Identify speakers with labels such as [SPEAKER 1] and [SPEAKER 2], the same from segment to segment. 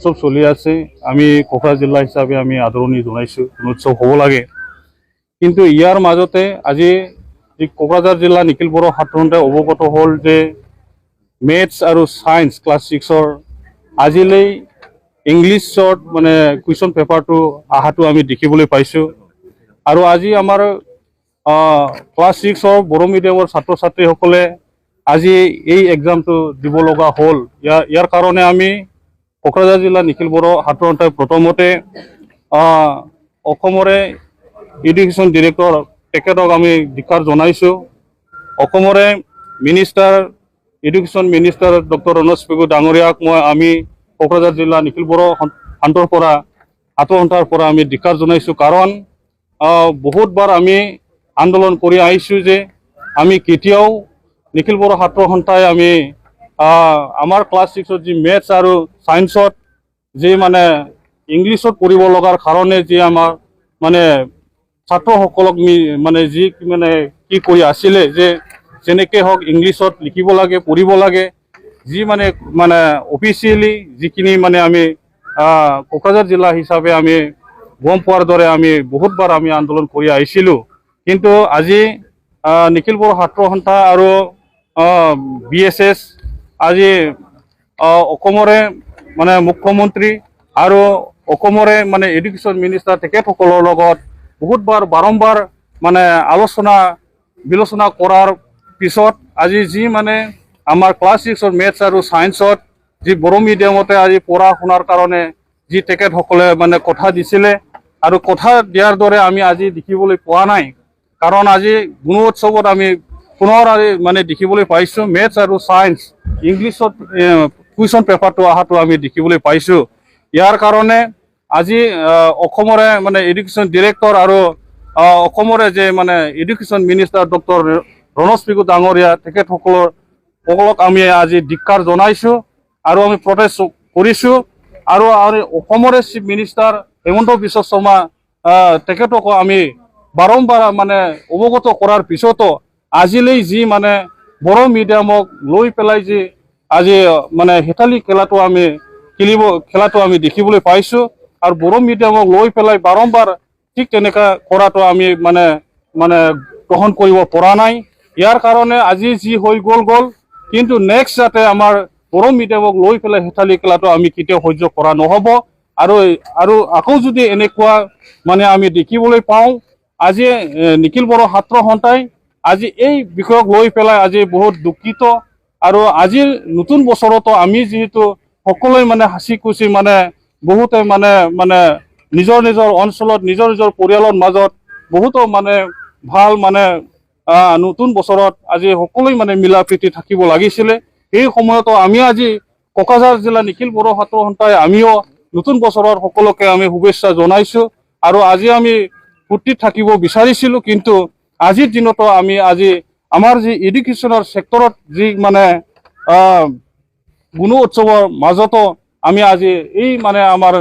[SPEAKER 1] গুণোৎসৱ চলি আছে। আমি কোকৰাঝাৰ জিলা হিচাপে আমি আদৰণি জনাইছোঁ, গুণোৎসৱ হ'ব লাগে। কিন্তু ইয়াৰ মাজতে আজি কোকৰাঝাৰ জিলা নিখিল বড়ো ছাত্ৰ সন্থাই অৱগত হ'ল যে মেথছ আৰু ছায়েন্স ক্লাছ 6-ৰ আজিলৈ ইংলিছত মানে কুৱেশ্যন পেপাৰটো অহাটো আমি দেখিবলৈ পাইছোঁ। আৰু আজি আমাৰ ক্লাছ 6-ৰ বড়ো মিডিয়ামৰ ছাত্ৰ ছাত্ৰীসকলে আজি এই এক্সামটো দিব লগা হ'ল। ইয়াৰ কাৰণে আমি কোকৰাঝাৰ জিলা নিখিল বড়ো ছাত্ৰ সন্থাই প্ৰথমতে অসমৰে এডুকেশ্যন ডিৰেক্টৰ তেখেতক আমি ধিক্কাৰ জনাইছোঁ। অসমৰে education minister doctor Ranoj Pegu ডাঙৰীয়াক আমি কোকৰাঝাৰ জিলা নিখিল বড়ো ছাত্ৰ সন্থাৰ পৰা আমি ধিক্কাৰ জনাইছোঁ। কাৰণ বহুতবাৰ আমি আন্দোলন কৰি আহিছোঁ যে আমি কেতিয়াও নিখিল বড়ো ছাত্ৰ সন্থাই আমি আমাৰ ক্লাছ 6-ত যি মেথছ আৰু ছায়েন্সত যি মানে ইংলিছত পঢ়িব লগাৰ কাৰণে যি আমাৰ মানে ছাত্ৰসকলক মানে যি মানে কি কৰি আছিলে যে যেনেকৈ হওক ইংলিছত লিখিব লাগে, পঢ়িব লাগে, যি মানে মানে অফিচিয়েলি যিখিনি মানে আমি কোকৰাঝাৰ জিলা হিচাপে আমি গম পোৱাৰ দৰে আমি বহুতবাৰ আমি আন্দোলন কৰি আহিছিলোঁ। কিন্তু আজি নিখিল বড়ো ছাত্ৰ সন্থা আৰু BSS আজি অসমৰে মানে মুখ্যমন্ত্ৰী আৰু অসমৰে মানে এডুকেশ্যন মিনিষ্টাৰ তেখেতসকলৰ লগত বহুতবাৰ বাৰম্বাৰ মানে বিলোচনা কৰাৰ পিছত আজি যি মানে আমাৰ ক্লাছ 6-ৰ মেথছ আৰু ছায়েন্সত যি বড়ো মিডিয়ামতে আজি পঢ়া শুনাৰ কাৰণে যি তেখেতসকলে মানে কথা দিছিলে আৰু কথা দিয়াৰ দৰে আমি আজি দেখিবলৈ পোৱা নাই। কাৰণ আজি গুণোৎসৱত আমি পুনৰ আজি মানে দেখিবলৈ পাইছোঁ মেথছ আৰু ছায়েন্স ইংলিছত কুৱেশ্যন পেপাৰটো অহাটো আমি দেখিবলৈ পাইছোঁ। ইয়াৰ কাৰণে আজি অসমৰে মানে এডুকেশ্যন ডিৰেক্টৰ আৰু অসমৰে যে মানে education minister doctor Ranoj Pegu ডাঙৰীয়া তেখেতসকলক আমি আজি ধিক্কাৰ জনাইছোঁ আৰু আমি প্ৰটেষ্ট কৰিছোঁ। আৰু অসমৰে চিফ মিনিষ্টাৰ হিমন্ত বিশ্ব শৰ্মা তেখেতকো আমি বাৰম্বাৰ মানে অৱগত কৰাৰ পিছতো আজিলৈ যি মানে বড়ো মিডিয়ামক লৈ পেলাই যি আজি মানে হেতালি খেলাটো আমি দেখিবলৈ পাইছোঁ। আৰু বড়ো মিডিয়ামক লৈ পেলাই বাৰম্বাৰ ঠিক তেনেকুৱা কৰাটো আমি মানে গ্ৰহণ কৰিব পৰা নাই। ইয়াৰ কাৰণে আজি যি হৈ গ'ল কিন্তু নেক্সট যাতে আমাৰ বড়ো মিডিয়ামক লৈ পেলাই হেতালি খেলাটো আমি কেতিয়াও সহ্য কৰা নহ'ব। আৰু আকৌ যদি এনেকুৱা মানে আমি দেখিবলৈ পাওঁ আজি নিখিল বড়ো ছাত্ৰ সন্থাই আজি এই বিষয়ক লৈ পেলাই আজি বহুত দুখিত। আৰু আজিৰ নতুন বছৰতো আমি যিহেতু সকলোৱে মানে হাঁচি খুচি মানে বহুতে মানে নিজৰ অঞ্চলত নিজৰ পৰিয়ালৰ মাজত বহুতো মানে ভাল মানে নতুন বছৰত আজি সকলোৱে মানে মিলা প্ৰীতি থাকিব লাগিছিলে। এই সময়তো আমি আজি কোকৰাঝাৰ জিলা নিখিল বড়ো ছাত্ৰ সন্থাই আমিও নতুন বছৰৰ সকলোকে আমি শুভেচ্ছা জনাইছোঁ। আৰু আজি আমি ফূৰ্তিত থাকিব বিচাৰিছিলোঁ কিন্তু আজিৰ দিনতো আমি আজি আমাৰ যি এডুকেশ্যনৰ ছেক্টৰত যি মানে গুণোৎসৱৰ মাজতো আমি আজি এই মানে আমাৰ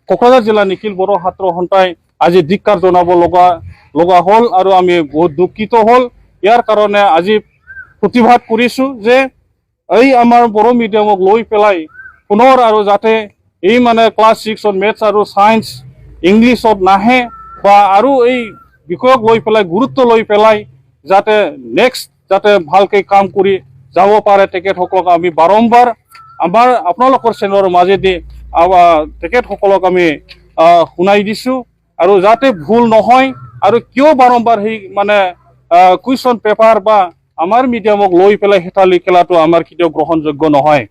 [SPEAKER 1] কোকৰাঝাৰ জিলা নিখিল বড়ো ছাত্ৰ সন্থাই আজি ধিক্কাৰ জনাব লগা হ'ল আৰু আমি বহুত দুখিত হ'ল। ইয়াৰ কাৰণে আজি প্ৰতিবাদ কৰিছোঁ যে এই আমাৰ বড়ো মিডিয়ামক লৈ পেলাই পুনৰ আৰু যাতে এই মানে ক্লাছ 6-ত মেথছ আৰু ছায়েন্স ইংলিছত নাহে বা আৰু এই বিষয়ক লৈ পেলাই গুৰুত্ব লৈ পেলাই যাতে নেক্সট যাতে ভালকৈ কাম কৰি যাব পাৰে তেখেতসকলক আমি বাৰম্বাৰ আপোনালোকৰ চেনেলৰ মাজেদি তেখেতসকলক আমি শুনাই দিছোঁ। আৰু যাতে ভুল নহয় আৰু কিয় বাৰম্বাৰ সেই মানে কুৱেশ্যন পেপাৰ বা আমাৰ মিডিয়ামক লৈ পেলাই হেতালি খেলাটো আমাৰ কেতিয়াও গ্ৰহণযোগ্য নহয়।